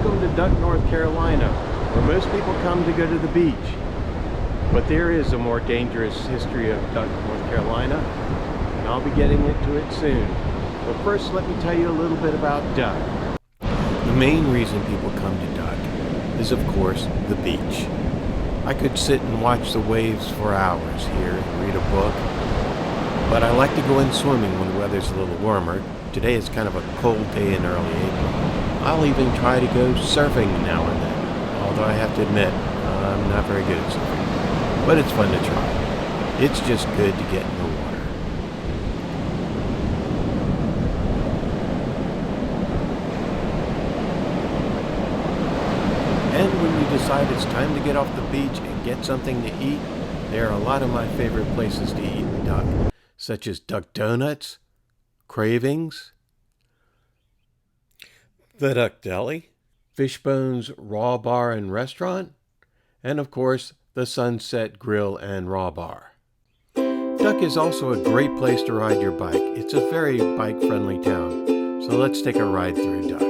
Welcome to Duck, North Carolina, where most people come to go to the beach. But there is a more dangerous history of Duck, North Carolina, and I'll be getting into it soon. But first, let me tell you a little bit about Duck. The main reason people come to Duck is, of course, the beach. I could sit and watch the waves for hours here and read a book, but I like to go in swimming when the weather's a little warmer. Today is kind of a cold day in early April. I'll even try to go surfing now and then, although I have to admit, I'm not very good at surfing. But it's fun to try. It's just good to get in the water. And when you decide it's time to get off the beach and get something to eat, there are a lot of my favorite places to eat in Duck, such as Duck Donuts, Cravings, the Duck Deli, Fishbone's Raw Bar and Restaurant, and of course, the Sunset Grill and Raw Bar. Duck is also a great place to ride your bike. It's a very bike-friendly town, so let's take a ride through Duck.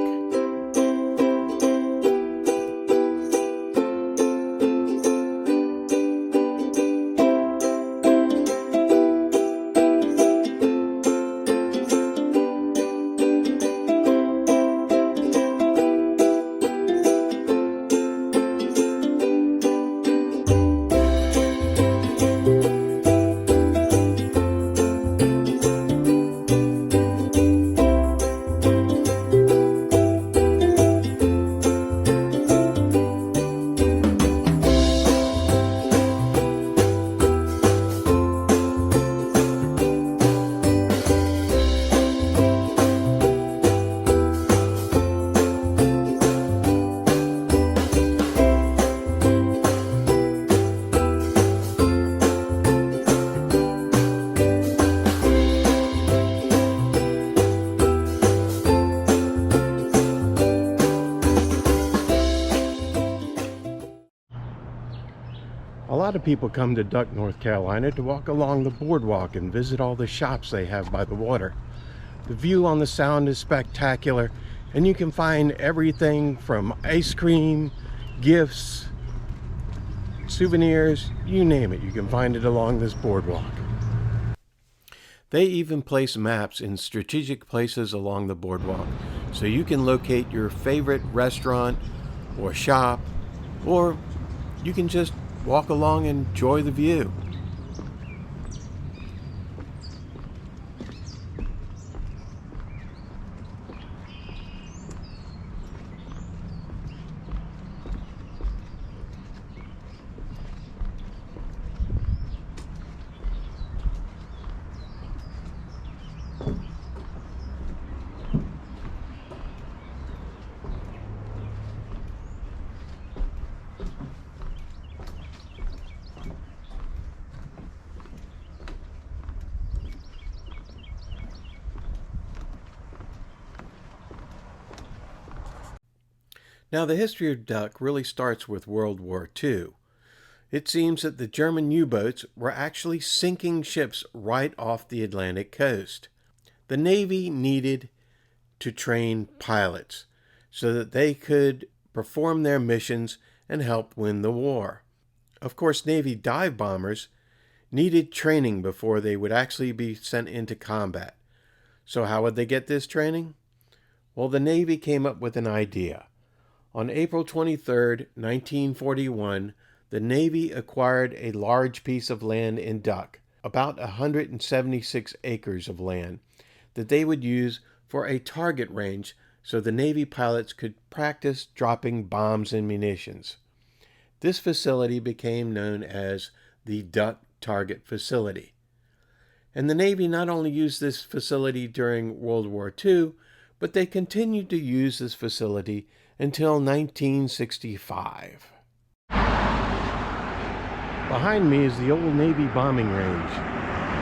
A lot of people come to Duck, North Carolina to walk along the boardwalk and visit all the shops they have by the water. The view on the Sound is spectacular, and you can find everything from ice cream, gifts, souvenirs, you name it, you can find it along this boardwalk. They even place maps in strategic places along the boardwalk, so you can locate your favorite restaurant or shop, or you can just walk along and enjoy the view. Now, the history of Duck really starts with World War II. It seems that the German U-boats were actually sinking ships right off the Atlantic coast. The Navy needed to train pilots so that they could perform their missions and help win the war. Of course, Navy dive bombers needed training before they would actually be sent into combat. So how would they get this training? Well, the Navy came up with an idea. On April 23, 1941, the Navy acquired a large piece of land in Duck, about 176 acres of land, that they would use for a target range so the Navy pilots could practice dropping bombs and munitions. This facility became known as the Duck Target Facility. And the Navy not only used this facility during World War II, but they continued to use this facility until 1965. Behind me is the old Navy bombing range,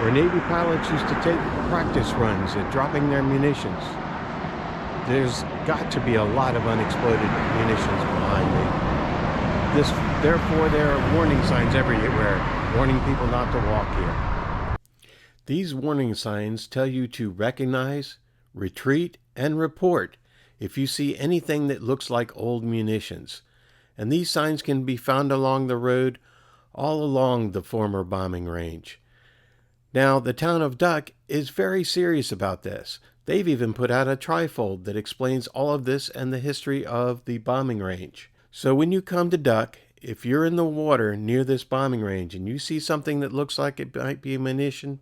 where Navy pilots used to take practice runs at dropping their munitions. There's got to be a lot of unexploded munitions behind me. Therefore, there are warning signs everywhere, warning people not to walk here. These warning signs tell you to recognize, retreat, and report if you see anything that looks like old munitions. And these signs can be found along the road all along the former bombing range. Now, the town of Duck is very serious about this. They've even put out a trifold that explains all of this and the history of the bombing range. So when you come to Duck, if you're in the water near this bombing range and you see something that looks like it might be a munition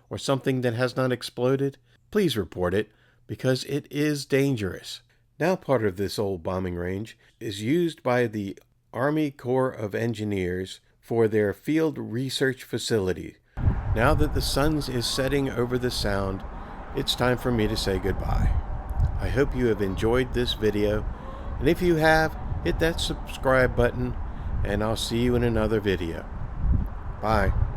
or something that has not exploded, please report it because it is dangerous. Now part of this old bombing range is used by the Army Corps of Engineers for their field research facility. Now that the sun is setting over the sound, it's time for me to say goodbye. I hope you have enjoyed this video, and if you have, hit that subscribe button, and I'll see you in another video. Bye.